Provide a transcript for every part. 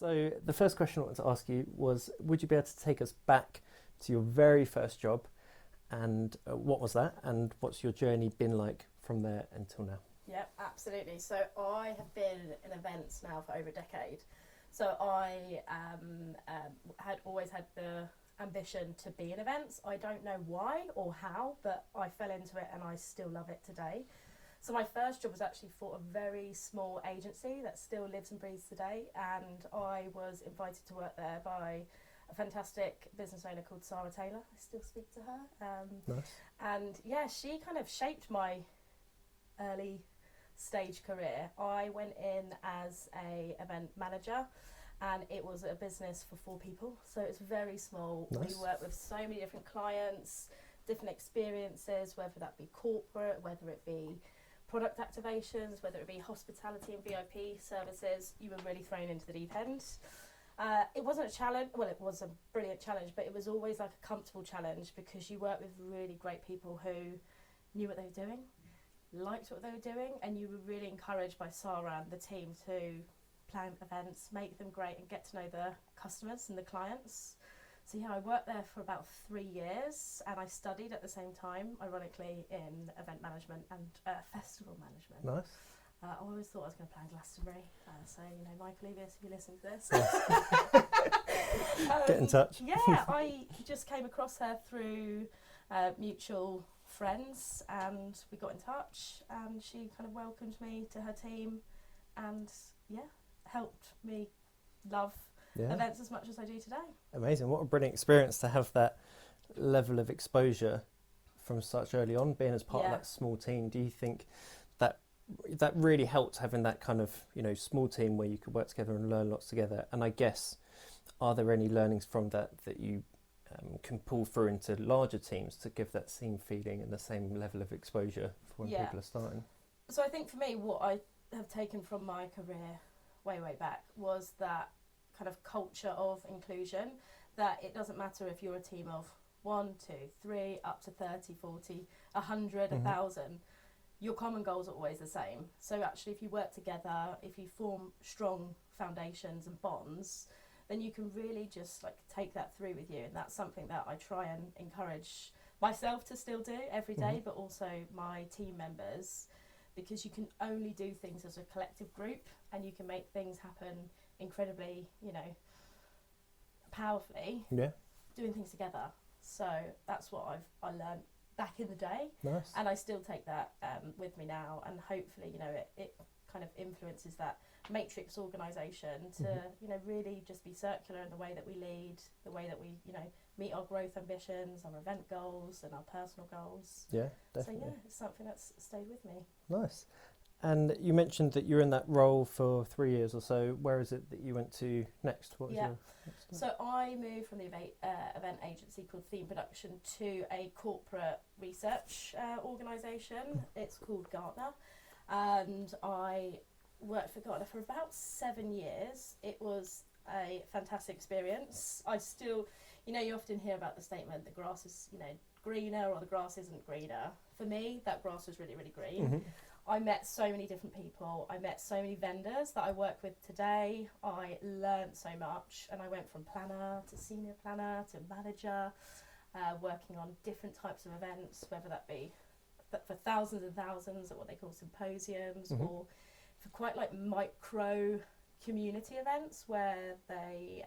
So the first question I wanted to ask you was, would you be able to take us back to your very first job, and what was that, and what's your journey been like from there until now? Yeah, absolutely. So I have been in events now for over a decade. So I had always had the ambition to be in events. I don't know why or how, but I fell into it and I still love it today. So my first job was actually for a very small agency that still lives and breathes today, and I was invited to work there by a fantastic business owner called Sarah Taylor. I still speak to her. Nice. And yeah, she kind of shaped my early stage career. I went in as a event manager, and it was a business for 4 people, so it's very small. Nice. We work with so many different clients, different experiences, whether that be corporate, whether it be product activations, whether it be hospitality and VIP services. You were really thrown into the deep end. It wasn't a challenge, well, it was a brilliant challenge, but it was always like a comfortable challenge because you work with really great people who knew what they were doing, liked what they were doing, and you were really encouraged by Sarah and the team to plan events, make them great, and get to know the customers and the clients. So yeah, I worked there for about 3 years, and I studied at the same time, ironically, in event management and festival management. Nice. I always thought I was going to plan Glastonbury, so you know, Michael Evius, if you're listening to this, Get in touch. Yeah, I just came across her through mutual friends, and we got in touch, and she kind of welcomed me to her team, and yeah, helped me love events as much as I do today. Amazing. What a brilliant experience to have that level of exposure from such early on, being as part of that small team. Do you think that really helped, having that kind of, you know, small team where you could work together and learn lots together? And I guess, are there any learnings from that you can pull through into larger teams to give that same feeling and the same level of exposure for when people are starting? So I think for me, what I have taken from my career way back was that kind of culture of inclusion, that it doesn't matter if you're a team of 1, 2, 3, up to 30, 40, 100, 1,000, your common goals are always the same. So actually, if you work together, if you form strong foundations and bonds, then you can really just like take that through with you. And that's something that I try and encourage myself to still do every day, but also my team members, because you can only do things as a collective group, and you can make things happen incredibly, you know, powerfully, doing things together. So that's what I learned back in the day. Nice. And I still take that with me now, and hopefully, you know, it kind of influences that matrix organisation to, you know, really just be circular in the way that we lead, the way that we, you know, meet our growth ambitions, our event goals and our personal goals. Yeah, definitely. So yeah, it's something that's stayed with me. Nice. And you mentioned that you're in that role for 3 years or so. Where is it that you went to next? What was your next step? So I moved from the event agency called Theme Production to a corporate research organisation. It's called Gartner. And I worked for Gartner for about 7 years. It was a fantastic experience. I still, you know, you often hear about the statement, the grass is, you know, greener, or the grass isn't greener. For me, that grass was really, really green. I met so many different people. I met so many vendors that I work with today. I learned so much, and I went from planner to senior planner to manager, working on different types of events, whether that be for thousands and thousands at what they call symposiums, or for quite like micro community events where they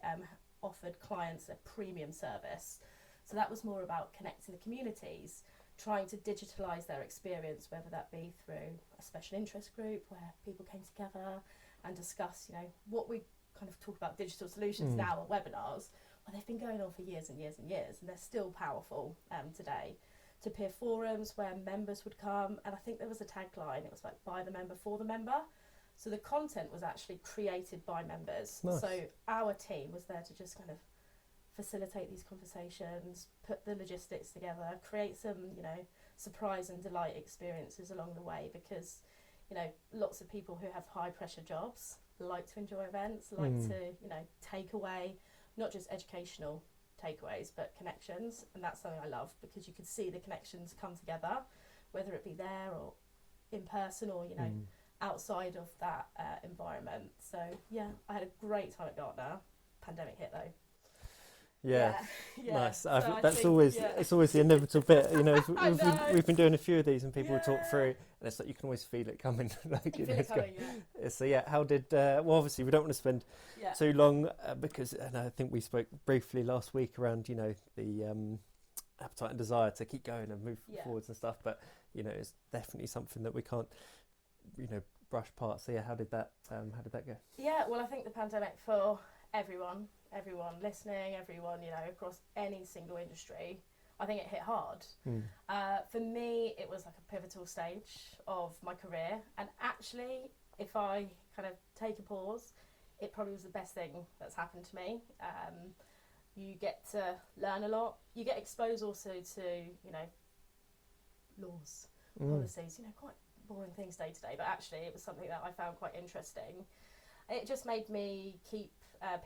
offered clients a premium service. So that was more about connecting the communities, trying to digitalise their experience, whether that be through a special interest group where people came together and discuss, you know, what we kind of talk about digital solutions now on webinars. Well, they've been going on for years and years and years, and they're still powerful today. To peer forums where members would come, and I think there was a tagline, it was like by the member, for the member. So the content was actually created by members. Nice. So our team was there to just kind of facilitate these conversations, put the logistics together, create some, you know, surprise and delight experiences along the way, because, you know, lots of people who have high pressure jobs like to enjoy events, like to, you know, take away not just educational takeaways but connections, and that's something I love, because you could see the connections come together, whether it be there or in person, or, you know, outside of that environment. So yeah, I had a great time at Gartner. Pandemic hit though. Yeah, yeah. nice. So It's always the inevitable bit, you know. We've been doing a few of these, and people talk through, and it's like you can always feel it coming. Like, you know, it's coming, So yeah, how did? Well, obviously we don't want to spend too long because, and I think we spoke briefly last week around, you know, the appetite and desire to keep going and move forwards and stuff. But you know, it's definitely something that we can't, you know, brush past. So yeah, how did that go? Yeah, well, I think the pandemic for everyone listening, everyone, you know, across any single industry, I think it hit hard. For me, it was like a pivotal stage of my career. And actually, if I kind of take a pause, it probably was the best thing that's happened to me. You get to learn a lot. You get exposed also to, you know, laws, policies, you know, quite boring things day to day. But actually, it was something that I found quite interesting. It just made me keep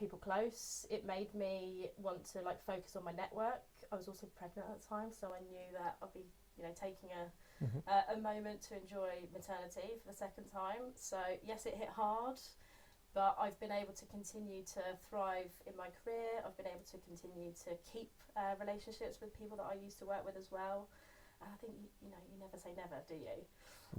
people close. It made me want to like focus on my network. I was also pregnant at the time, so I knew that I'd be, you know, taking a moment to enjoy maternity for the second time. So yes, it hit hard, but I've been able to continue to thrive in my career. I've been able to continue to keep relationships with people that I used to work with as well. And I think, you know, you never say never, do you?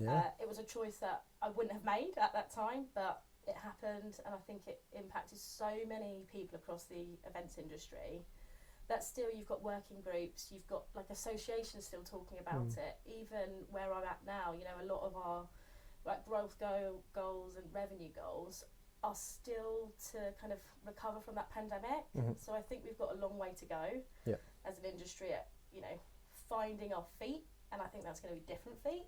Yeah. It was a choice that I wouldn't have made at that time, but it happened, and I think it impacted so many people across the events industry that still you've got working groups, you've got like associations still talking about it. Even where I'm at now, you know, a lot of our like growth goals and revenue goals are still to kind of recover from that pandemic. So I think we've got a long way to go as an industry at, you know, finding our feet, and I think that's going to be different feet.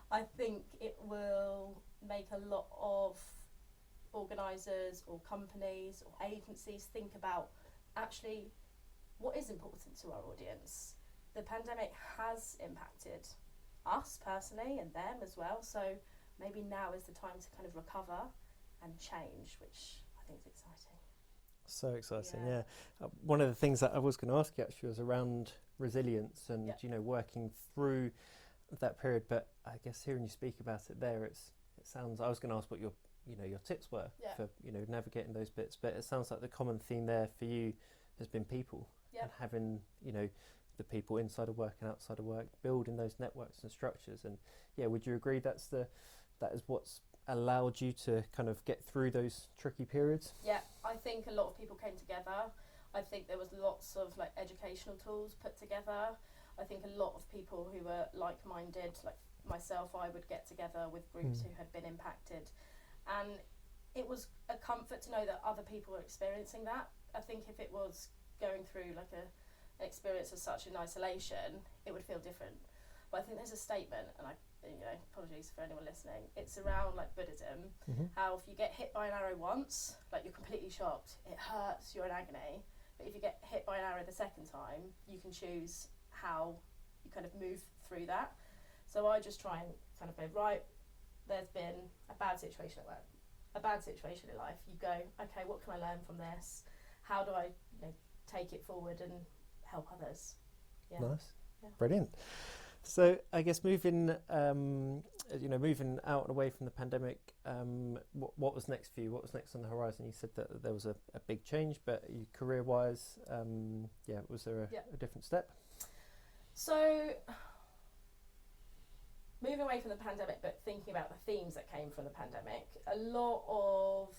I think it will make a lot of organisers or companies or agencies think about actually what is important to our audience. The pandemic has impacted us personally and them as well, so maybe now is the time to kind of recover and change, which I think is exciting. So exciting, yeah. One of the things that I was going to ask you actually was around resilience and you know, working through that period. But I guess hearing you speak about it there, it sounds. I was going to ask what your tips were for, you know, navigating those bits, but it sounds like the common theme there for you has been people and having, you know, the people inside of work and outside of work, building those networks and structures. And yeah, would you agree that is what's allowed you to kind of get through those tricky periods? Yeah, I think a lot of people came together. I think there was lots of like educational tools put together. I think a lot of people who were like-minded, like myself, I would get together with groups who had been impacted, and it was a comfort to know that other people were experiencing that. I think if it was going through like an experience of such in isolation, it would feel different. But I think there's a statement, and apologies for anyone listening, it's around like Buddhism, how if you get hit by an arrow once, like you're completely shocked, it hurts, you're in agony, but if you get hit by an arrow the second time, you can choose how you kind of move through that. So I just try and kind of go, right, there's been a bad situation at work, a bad situation in life. You go, okay, what can I learn from this? How do I, take it forward and help others? Yeah. Nice. Yeah. Brilliant. So I guess moving out and away from the pandemic, what was next for you? What was next on the horizon? You said that there was a big change, but career-wise, was there a different step? So moving away from the pandemic, but thinking about the themes that came from the pandemic, a lot of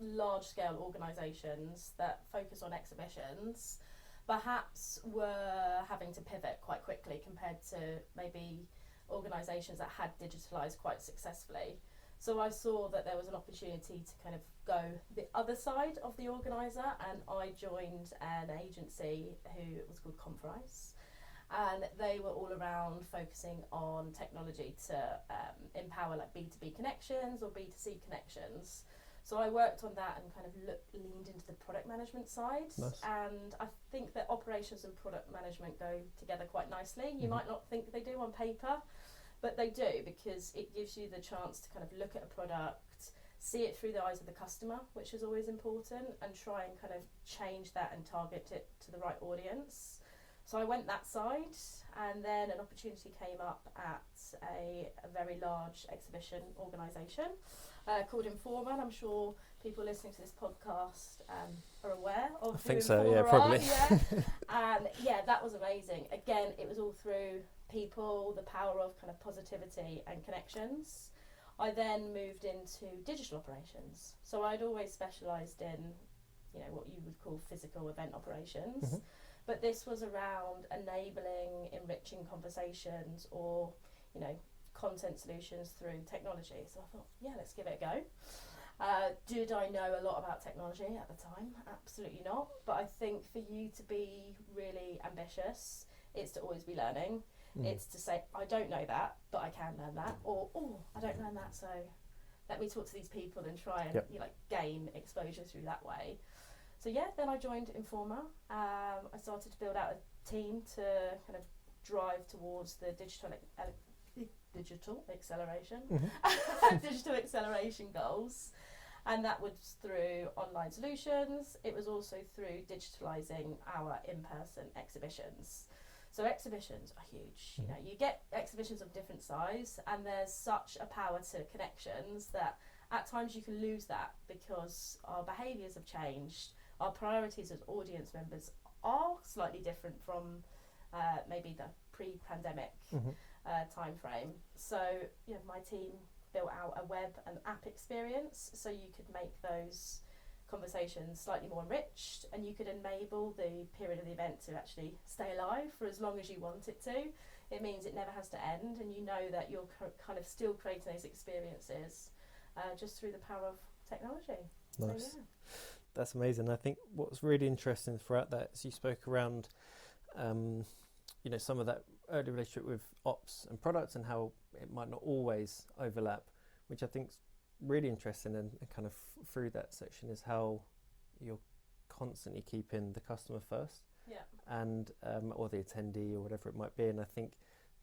large-scale organisations that focus on exhibitions perhaps were having to pivot quite quickly compared to maybe organisations that had digitalised quite successfully. So I saw that there was an opportunity to kind of go the other side of the organiser, and I joined an agency who was called Conference, and they were all around focusing on technology to empower like B2B connections or B2C connections. So I worked on that and kind of leaned into the product management side. Nice. And I think that operations and product management go together quite nicely. You might not think they do on paper, but they do, because it gives you the chance to kind of look at a product, see it through the eyes of the customer, which is always important, and try and kind of change that and target it to the right audience. So I went that side, and then an opportunity came up at a very large exhibition organisation called Informa, and I'm sure people listening to this podcast are aware of I think who so, Informa yeah, probably. are, and that was amazing. Again, it was all through people, the power of kind of positivity and connections. I then moved into digital operations. So I'd always specialised in, what you would call physical event operations. Mm-hmm. But this was around enabling, enriching conversations or, content solutions through technology. So I thought, let's give it a go. Did I know a lot about technology at the time? Absolutely not. But I think for you to be really ambitious, it's to always be learning. It's to say, I don't know that, but I can learn that. Or, I don't learn that, so let me talk to these people and try and gain exposure through that way. So then I joined Informa. I started to build out a team to kind of drive towards the digital acceleration, digital acceleration goals. And that was through online solutions. It was also through digitalising our in-person exhibitions. So exhibitions are huge. You get exhibitions of different size, and there's such a power to connections that at times you can lose that because our behaviours have changed. Our priorities as audience members are slightly different from maybe the pre-pandemic time frame. So my team built out a web and app experience so you could make those conversations slightly more enriched, and you could enable the period of the event to actually stay alive for as long as you want it to. It means it never has to end, and you know that you're kind of still creating those experiences just through the power of technology. Nice. So, That's amazing. I think what's really interesting throughout that is you spoke around some of that early relationship with ops and products and how it might not always overlap, which I think is really interesting, and kind of through that section is how you're constantly keeping the customer first, and or the attendee or whatever it might be. And I think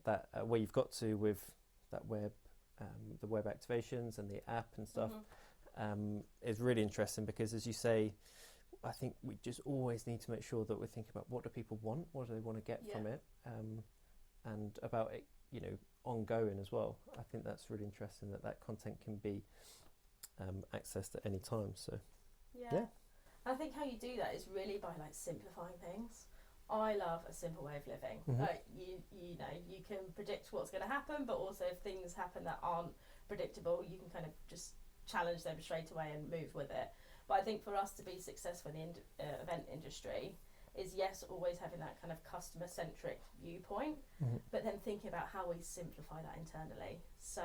that where you've got to with that web, the web activations and the app and stuff, is really interesting, because as you say, I think we just always need to make sure that we're thinking about what do people want, what do they want to get from it, and about it, ongoing as well. I think that's really interesting that content can be accessed at any time. So I think how you do that is really by simplifying things. I love a simple way of living. You can predict what's going to happen, but also if things happen that aren't predictable, you can kind of just challenge them straight away and move with it. But I think for us to be successful in the event industry is always having that kind of customer centric viewpoint, but then thinking about how we simplify that internally. So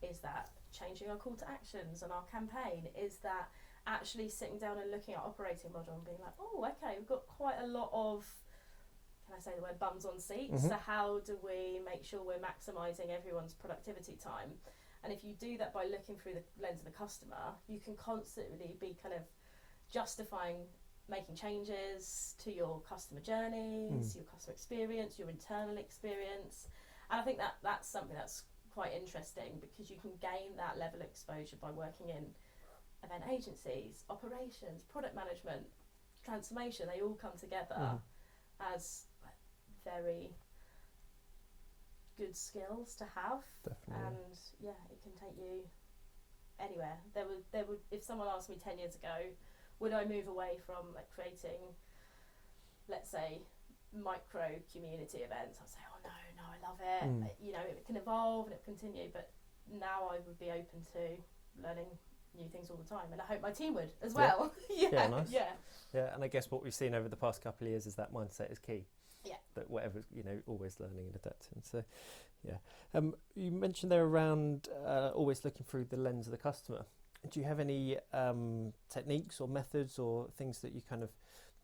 is that changing our call to actions and our campaign? Is that actually sitting down and looking at operating model and being like, we've got quite a lot of, can I say the word, bums on seats? So how do we make sure we're maximising everyone's productivity time? And if you do that by looking through the lens of the customer, you can constantly be kind of justifying making changes to your customer journeys, your customer experience, your internal experience. And I think that's something that's quite interesting, because you can gain that level of exposure by working in event agencies, operations, product management, transformation. They all come together as very good skills to have. Definitely. And it can take you anywhere. There would if someone asked me 10 years ago, would I move away from creating, let's say, micro community events, I'd say, no, I love it. It can evolve and it can continue, but now I would be open to learning new things all the time, and I hope my team would as well. Nice. And I guess what we've seen over the past couple of years is that mindset is key. That whatever, always learning and adapting. So you mentioned there around always looking through the lens of the customer. Do you have any techniques or methods or things that you kind of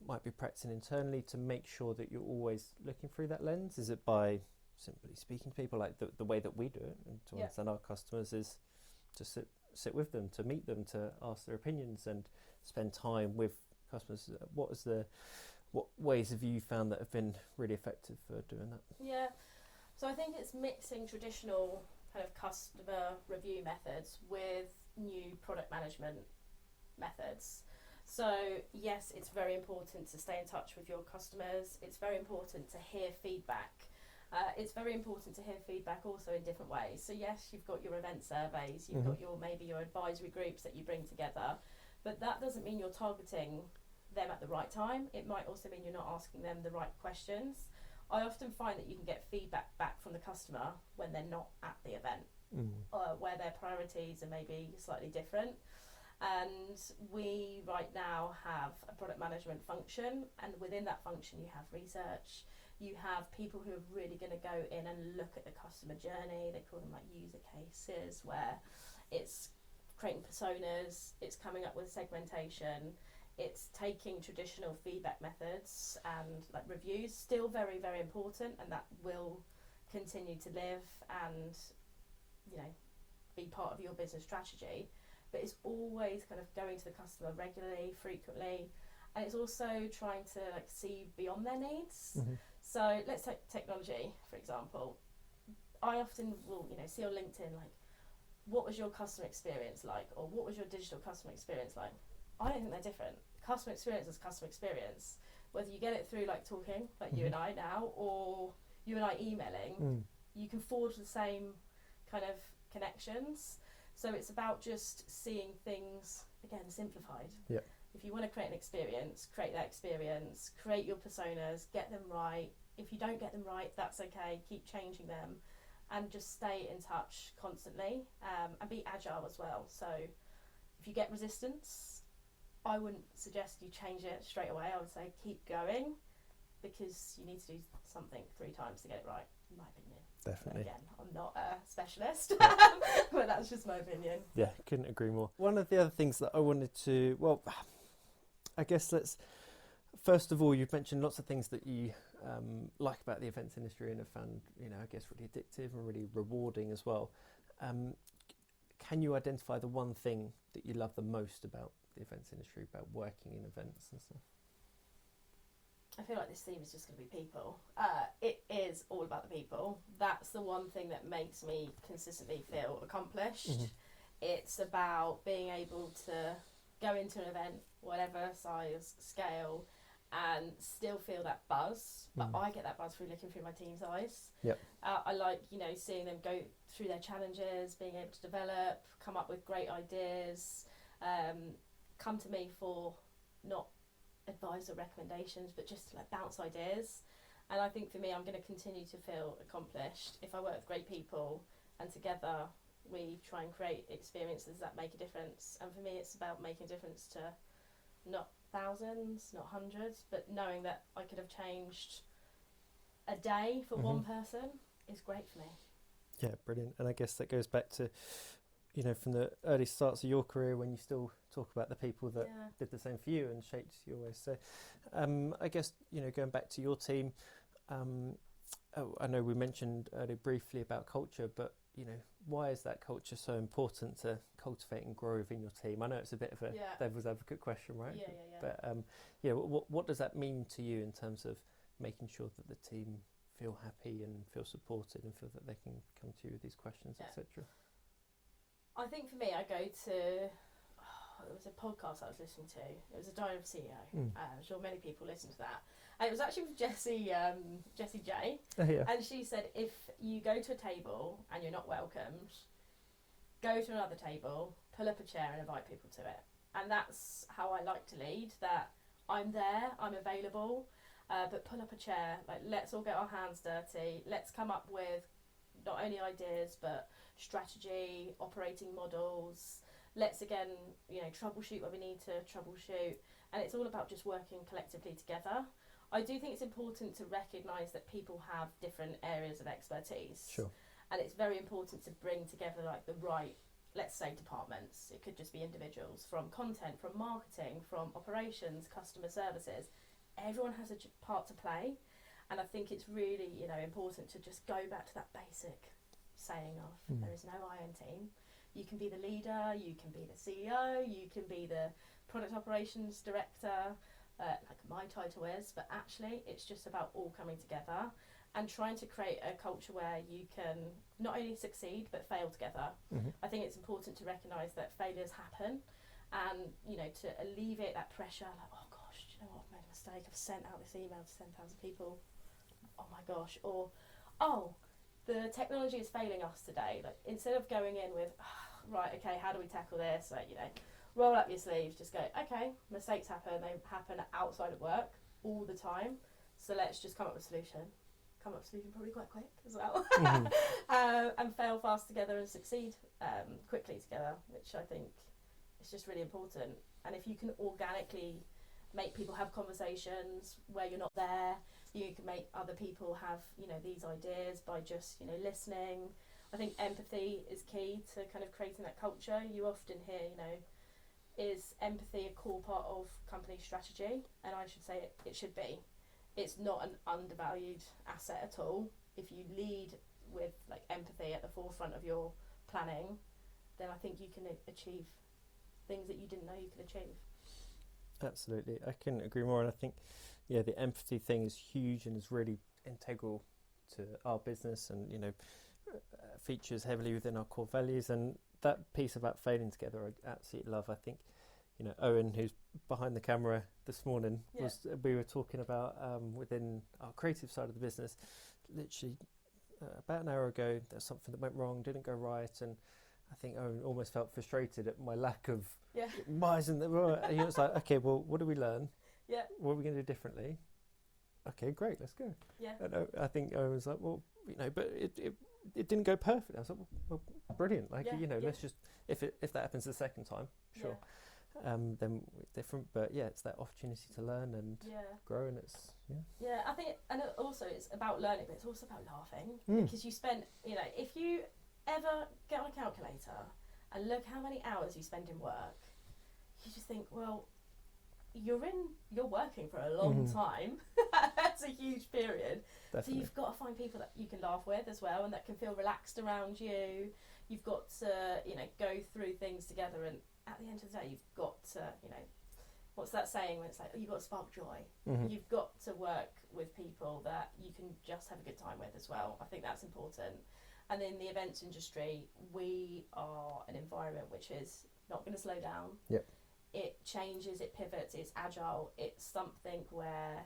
might be practicing internally to make sure that you're always looking through that lens? Is it by simply speaking to people, like the way that we do it, and to understand our customers is to sit with them, to meet them, to ask their opinions and spend time with customers? What ways have you found that have been really effective for doing that? So I think it's mixing traditional kind of customer review methods with new product management methods. So yes, it's very important to stay in touch with your customers. It's very important to hear feedback. It's very important to hear feedback also in different ways. So yes, you've got your event surveys, you've got maybe your advisory groups that you bring together, but that doesn't mean you're targeting them at the right time. It might also mean you're not asking them the right questions. I often find that you can get feedback back from the customer when they're not at the event, where their priorities are maybe slightly different. And we right now have a product management function, and within that function you have research, you have people who are really going to go in and look at the customer journey. They call them like user cases, where it's creating personas, it's coming up with segmentation, it's taking traditional feedback methods and like reviews, still very, very important, and that will continue to live and, you know, be part of your business strategy. But it's always kind of going to the customer regularly, frequently, and it's also trying to like see beyond their needs. So let's take technology, for example. I often will, you know, see on LinkedIn, like, what was your customer experience like? Or what was your digital customer experience like? I don't think they're different. Customer experience is customer experience. Whether you get it through like talking, like you and I now, or you and I emailing, you can forge the same kind of connections. So it's about just seeing things, again, simplified. Yeah. If you want to create an experience, create that experience, create your personas, get them right. If you don't get them right, that's okay. Keep changing them and just stay in touch constantly, and be agile as well. So if you get resistance, I wouldn't suggest you change it straight away. I would say keep going, because you need to do something 3 times to get it right, in my opinion. Definitely. Again, I'm not a specialist, but that's just my opinion. Yeah, couldn't agree more. One of the other things that I wanted to, well, I guess first of all, you've mentioned lots of things that you like about the events industry and have found, you know, I guess really addictive and really rewarding as well. Can you identify the one thing that you love the most about the events industry, about working in events and stuff? I feel like this theme is just going to be people. It is all about the people. That's the one thing that makes me consistently feel accomplished. It's about being able to go into an event, whatever size, scale, and still feel that buzz. But I get that buzz through looking through my team's eyes. Yep. I like, you know, seeing them go through their challenges, being able to develop, come up with great ideas, come to me for not advice or recommendations, but just to like bounce ideas. And I think for me, I'm going to continue to feel accomplished if I work with great people, and together we try and create experiences that make a difference. And for me, it's about making a difference to not thousands, not hundreds, but knowing that I could have changed a day for one person is great for me. Yeah, brilliant. And I guess that goes back to, you know, from the early starts of your career, when you still talk about the people that did the same for you and shaped your ways. So I guess, you know, going back to your team, I know we mentioned earlier briefly about culture, but, you know, why is that culture so important to cultivate and grow within your team? I know it's a bit of a devil's advocate question, right? But what does that mean to you in terms of making sure that the team feel happy and feel supported and feel that they can come to you with these questions, etc.? I think for me, I go to, it was a podcast I was listening to. It was a Diary of a CEO. I'm sure many people listen to that. And it was actually with Jessie J. And she said, if you go to a table and you're not welcomed, go to another table, pull up a chair and invite people to it. And that's how I like to lead, that I'm there, I'm available, but pull up a chair, like let's all get our hands dirty, let's come up with not only ideas but strategy, operating models. Let's again, you know, troubleshoot where we need to troubleshoot, and it's all about just working collectively together. I do think it's important to recognise that people have different areas of expertise. Sure. And it's very important to bring together like the right, let's say, departments. It could just be individuals, from content, from marketing, from operations, customer services. Everyone has a part to play, and I think it's really, you know, important to just go back to that basic saying of there is no I in team. You can be the leader, you can be the CEO, you can be the product operations director, like my title is, but actually it's just about all coming together and trying to create a culture where you can not only succeed but fail together. I think it's important to recognise that failures happen, And, you know, to alleviate that pressure, like, oh gosh, do you know what, I've made a mistake, I've sent out this email to 10,000 people, oh my gosh, or, oh, the technology is failing us today. Like, instead of going in with, right, okay, how do we tackle this? Like, you know, roll up your sleeves, just go, okay, mistakes happen, they happen outside of work all the time, so let's just come up with a solution. Come up with a solution probably quite quick as well. And fail fast together and succeed quickly together, which I think is just really important. And if you can organically make people have conversations where you're not there, you can make other people have, you know, these ideas by just, you know, listening. I think empathy is key to kind of creating that culture. You often hear, you know, is empathy a core part of company strategy? And I should say it should be. It's not an undervalued asset at all. If you lead with like empathy at the forefront of your planning, then I think you can achieve things that you didn't know you could achieve. Absolutely, I couldn't agree more. And I think, yeah, the empathy thing is huge and is really integral to our business, and, you know, features heavily within our core values. And that piece about failing together, I absolutely love. I think, you know, Owen, who's behind the camera this morning, we were talking about within our creative side of the business, literally about an hour ago, there's something that went wrong, didn't go right, and I think Owen almost felt frustrated at my lack of why isn't there right? And he was like, okay, well, what do we learn? Yeah. What are we going to do differently? Okay, great, let's go. Yeah. And I think Owen was like, well, you know, but it didn't go perfect. I was like, well, brilliant. Like, you know, let's just, if that happens the second time, sure. Then different, but yeah, it's that opportunity to learn and grow, and it's I think, and also it's about learning, but it's also about laughing, because you spend, you know, if you ever get on a calculator and look how many hours you spend in work, you just think, well, you're working for a long time. That's a huge period. Definitely. So you've got to find people that you can laugh with as well, and that can feel relaxed around you. You've got to, you know, go through things together, and at the end of the day, you've got to, you know, what's that saying when it's like, oh, you've got to spark joy. You've got to work with people that you can just have a good time with as well. I think that's important. And in the events industry, we are an environment which is not going to slow down. Yep. It changes, it pivots, it's agile. It's something where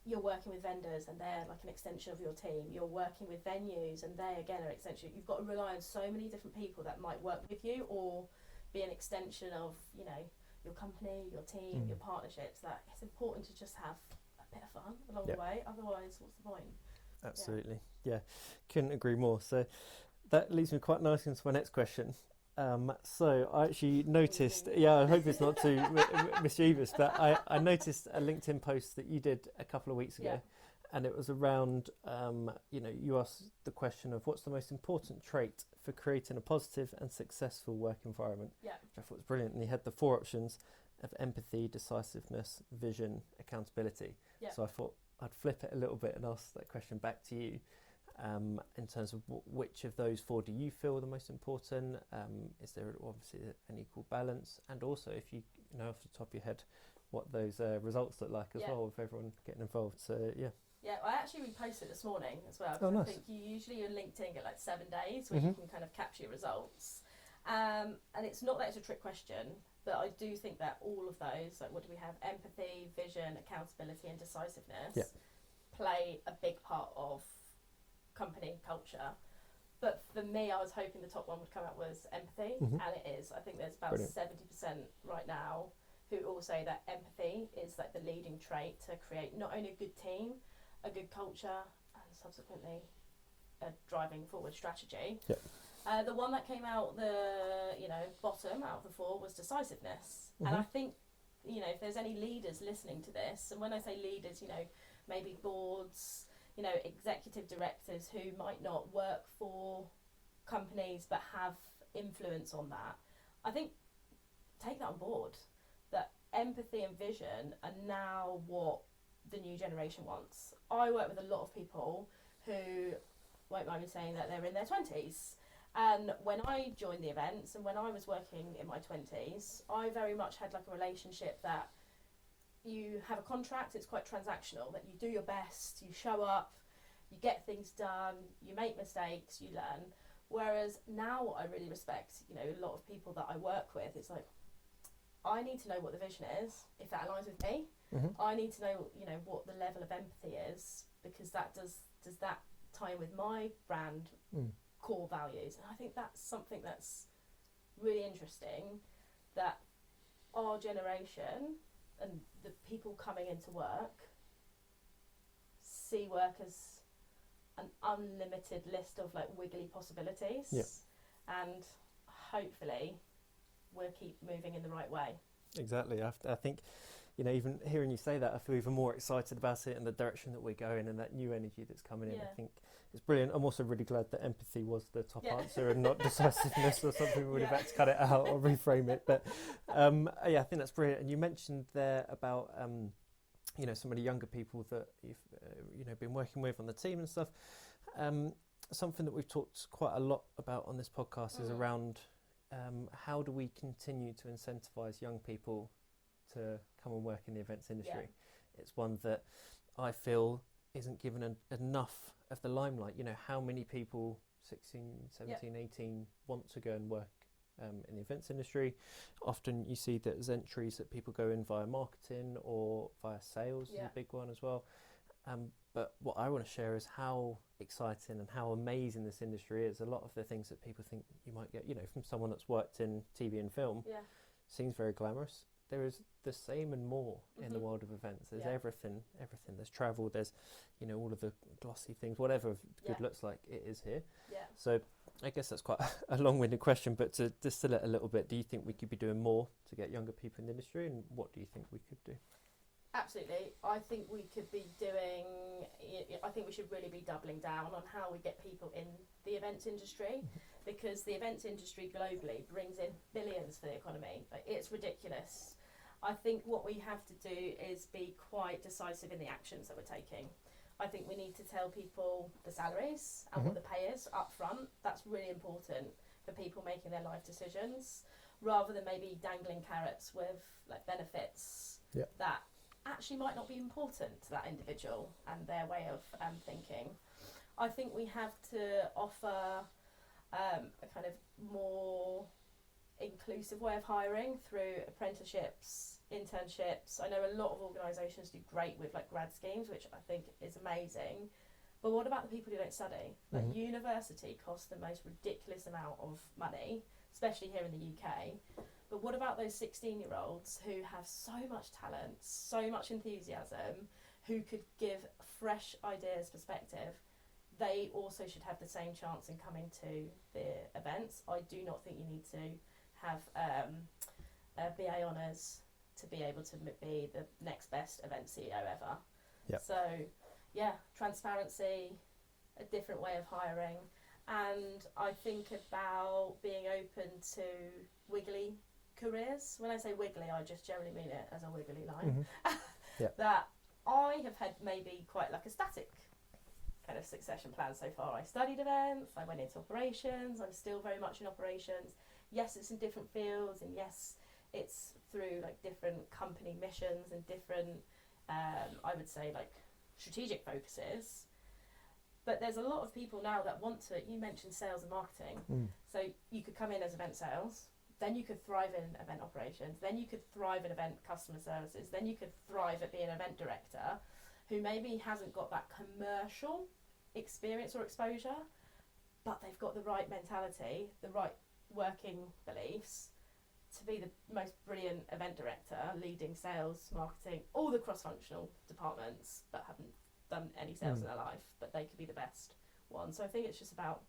you're working with vendors and they're like an extension of your team. You're working with venues and they again are an extension. You've got to rely on so many different people that might work with you or be an extension of, you know, your company, your team, your partnerships. That it's important to just have a bit of fun along the way. Otherwise, what's the point? Absolutely. Yeah, couldn't agree more. So that leads me quite nicely into my next question. So I actually noticed, I hope it's not too mischievous, but I noticed a LinkedIn post that you did a couple of weeks ago, and it was around, you know, you asked the question of what's the most important trait for creating a positive and successful work environment, which I thought was brilliant. And you had the 4 options of empathy, decisiveness, vision, accountability. So I thought I'd flip it a little bit and ask that question back to you. In terms of which of those 4 do you feel are the most important? Is there obviously an equal balance? And also, if you know off the top of your head what those results look like as well, with everyone getting involved. So Yeah, I actually reposted this morning as well. Oh, nice. I think you usually on LinkedIn get like 7 days where you can kind of capture your results. And it's not that it's a trick question, but I do think that all of those, like what do we have? Empathy, vision, accountability and decisiveness play a big part of company culture. But for me, I was hoping the top one would come out was empathy, and it is. I think there's about 70% right now who all say that empathy is like the leading trait to create not only a good team, a good culture, and subsequently a driving forward strategy. The one that came out the bottom out of the 4 was decisiveness. And I think, you know, if there's any leaders listening to this, and when I say leaders, you know, maybe boards, you know, executive directors who might not work for companies but have influence on that, I think take that on board. That empathy and vision are now what the new generation wants. I work with a lot of people who won't mind me saying that they're in their 20s. And when I joined the events and when I was working in my 20s, I very much had like a relationship that you have a contract, it's quite transactional, that you do your best, you show up, you get things done, you make mistakes, you learn. Whereas now what I really respect, you know, a lot of people that I work with, it's like, I need to know what the vision is, if that aligns with me. I need to know, you know, what the level of empathy is, because that does that tie in with my brand core values. And I think that's something that's really interesting, that our generation and the people coming into work see work as an unlimited list of like wiggly possibilities, and hopefully we'll keep moving in the right way. Exactly. I think, you know, even hearing you say that, I feel even more excited about it and the direction that we're going and that new energy that's coming in. I think it's brilliant. I'm also really glad that empathy was the top answer and not decisiveness or something. We would have had to cut it out or reframe it. But I think that's brilliant. And you mentioned there about you know, some of the younger people that you've you know, been working with on the team and stuff. Something that we've talked quite a lot about on this podcast is around how do we continue to incentivise young people to come and work in the events industry. It's one that I feel isn't given enough of the limelight. You know, how many people 16, 17, 18 want to go and work in the events industry. Often you see that there's entries that people go in via marketing or via sales is a big one as well. But what I want to share is how exciting and how amazing this industry is. A lot of the things that people think you might get, you know, from someone that's worked in TV and film, seems very glamorous. There is the same and more in the world of events. There's everything. There's travel, there's, you know, all of the glossy things, whatever good looks like, it is here. So I guess that's quite a long-winded question, but to distill it a little bit, do you think we could be doing more to get younger people in the industry, and what do you think we could do? Absolutely. I think we could be doing, I think we should really be doubling down on how we get people in the events industry, because the events industry globally brings in billions for the economy. Like, it's ridiculous. I think what we have to do is be quite decisive in the actions that we're taking. I think we need to tell people the salaries and what the pay is up front. That's really important for people making their life decisions, rather than maybe dangling carrots with like benefits that actually might not be important to that individual and their way of thinking. I think we have to offer a kind of more inclusive way of hiring through apprenticeships, internships. I know a lot of organisations do great with like grad schemes, which I think is amazing. But what about the people who don't study? Like, university costs the most ridiculous amount of money, especially here in the UK. But what about those 16-year-olds who have so much talent, so much enthusiasm, who could give fresh ideas, perspective? They also should have the same chance in coming to the events. I do not think you need to have a BA honours to be able to be the next best event CEO ever. So, transparency, a different way of hiring. And I think about being open to wiggly careers. When I say wiggly, I just generally mean it as a wiggly line. That I have had maybe quite like a static kind of succession plan so far. I studied events, I went into operations, I'm still very much in operations. Yes, it's in different fields, and yes, it's through like different company missions and different, I would say, like strategic focuses. But there's a lot of people now that want to, you mentioned sales and marketing. So you could come in as event sales, then you could thrive in event operations, then you could thrive in event customer services, then you could thrive at being an event director, who maybe hasn't got that commercial experience or exposure, but they've got the right mentality, the right working beliefs to be the most brilliant event director, leading sales, marketing, all the cross-functional departments, but haven't done any sales in their life, but they could be the best one. So I think it's just about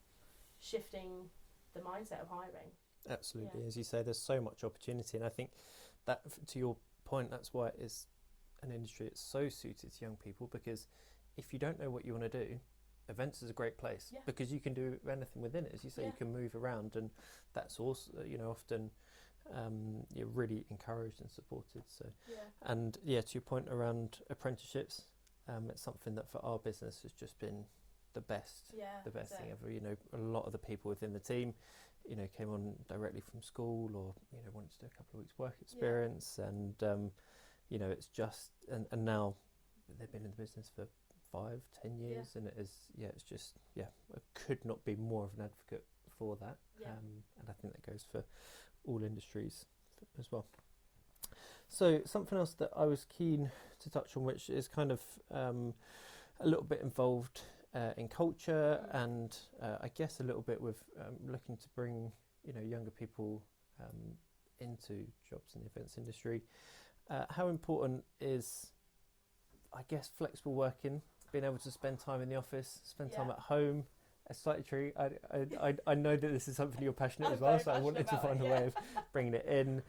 shifting the mindset of hiring. Absolutely. As you say, there's so much opportunity, and I think that, to your point, that's why it is an industry that's so suited to young people, because if you don't know what you want to do, events is a great place, because you can do anything within it. As you say, you can move around, and that's also, you know, often you're really encouraged and supported. So and to your point around apprenticeships, it's something that for our business has just been the best thing ever. You know, a lot of the people within the team, you know, came on directly from school, or, you know, wanted to do a couple of weeks work experience, and you know, it's just, and now they've been in the business for 5-10 years, and it is, it's just, I could not be more of an advocate for that. And I think that goes for all industries as well. So something else that I was keen to touch on, which is kind of a little bit involved in culture, and I guess a little bit with looking to bring younger people into jobs in the events industry. How important is, I guess, flexible working, being able to spend time in the office, spend time at home? It's slightly true. I know that this is something you're passionate as well, so I wanted to find a way of bringing it in.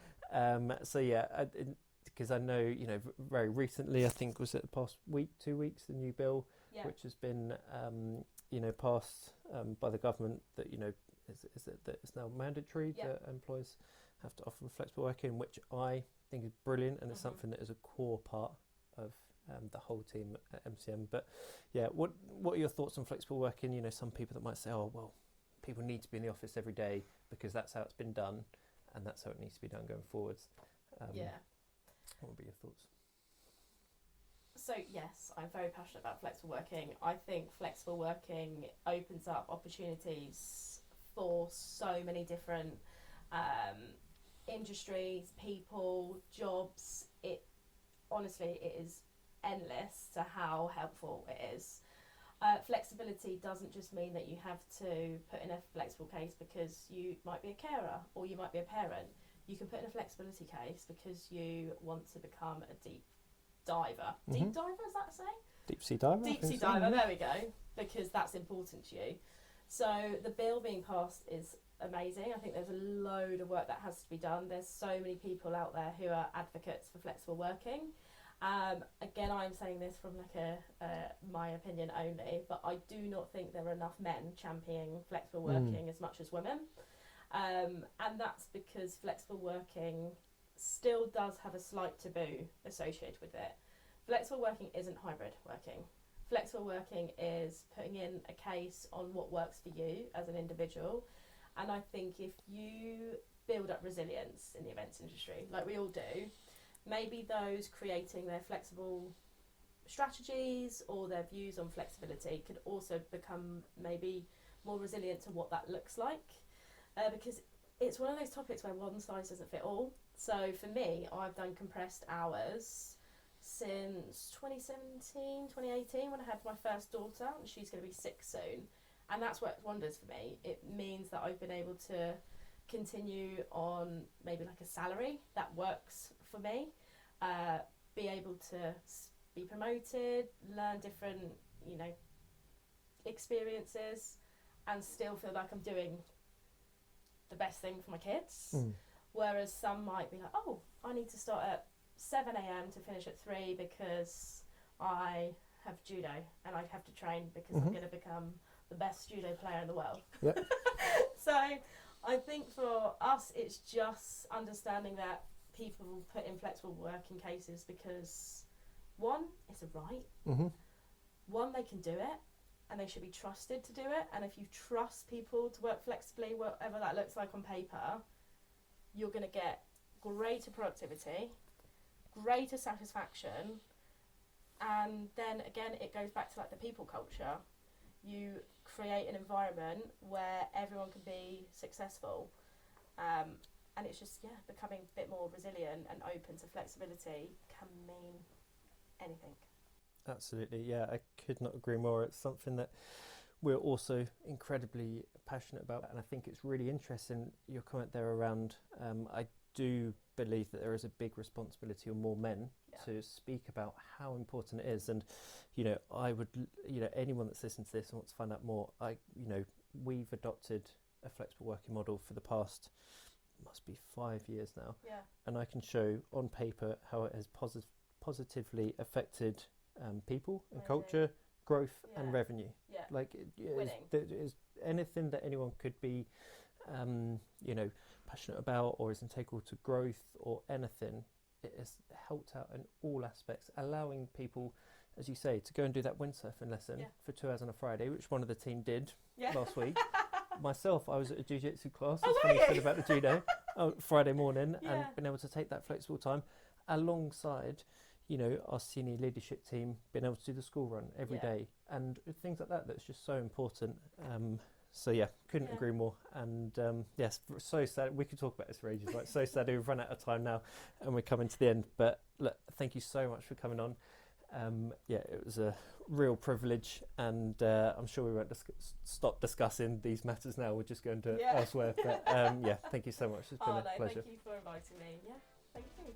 Because I know, very recently, I think was it the past week, 2 weeks, the new bill, which has been, passed by the government that, is it that it's now mandatory that employers have to offer flexible working, which I think is brilliant, and it's something that is a core part of the whole team at MCM. But what are your thoughts on flexible working? Some people that might say, oh, well, people need to be in the office every day because that's how it's been done, and that's how it needs to be done going forwards. What would be your thoughts? So yes, I'm very passionate about flexible working. I think flexible working opens up opportunities for so many different industries, people, jobs. Honestly, it is endless to how helpful it is. Flexibility doesn't just mean that you have to put in a flexible case because you might be a carer or you might be a parent. You can put in a flexibility case because you want to become a deep diver. Deep diver, is that a saying? Deep sea diver. Deep sea diver, there we go, because that's important to you. So the bill being passed is amazing. I think there's a load of work that has to be done. There's so many people out there who are advocates for flexible working. Again, I'm saying this from my opinion only, but I do not think there are enough men championing flexible working as much as women. And that's because flexible working still does have a slight taboo associated with it. Flexible working isn't hybrid working. Flexible working is putting in a case on what works for you as an individual. And I think if you build up resilience in the events industry, like we all do, maybe those creating their flexible strategies or their views on flexibility could also become maybe more resilient to what that looks like. Because it's one of those topics where one size doesn't fit all. So for me, I've done compressed hours since 2017, 2018, when I had my first daughter, and she's going to be 6 soon. And that's worked wonders for me. It means that I've been able to continue on maybe like a salary that works for me, be able to be promoted, learn different, experiences, and still feel like I'm doing the best thing for my kids. Whereas some might be like, oh, I need to start at 7 a.m. to finish at 3 because I have judo and I have to train because I'm going to become the best judo player in the world. Yep. So I think for us, it's just understanding that people put in flexible working cases because, one, it's a right. One, they can do it and they should be trusted to do it. And if you trust people to work flexibly, whatever that looks like on paper, you're going to get greater productivity, greater satisfaction, and then again it goes back to like the people culture. You create an environment where everyone can be successful, and it's just becoming a bit more resilient and open to flexibility can mean anything. Absolutely, I could not agree more. It's something that we're also incredibly passionate about, and I think it's really interesting your comment there around I do believe that there is a big responsibility on more men to speak about how important it is. And I would, anyone that's listened to this and wants to find out more, we've adopted a flexible working model for the past must be 5 years now, and I can show on paper how it has positively affected people and culture, growth and revenue. Like it is anything that anyone could be passionate about or is integral to growth or anything. It has helped out in all aspects, allowing people, as you say, to go and do that windsurfing lesson for 2 hours on a Friday, which one of the team did last week. Myself, I was at a jiu-jitsu class, that's funny you said about the judo, Friday morning, and been able to take that flexible time alongside our senior leadership team being able to do the school run every day and things like that. That's just so important. So yeah, couldn't agree more. And yes, so sad. We could talk about this for ages. Like, so sad we've run out of time now, and we're coming to the end. But look, thank you so much for coming on. It was a real privilege, and I'm sure we won't stop discussing these matters now. We're just going to elsewhere. But thank you so much. It's been a pleasure. Thank you for inviting me. Yeah, thank you.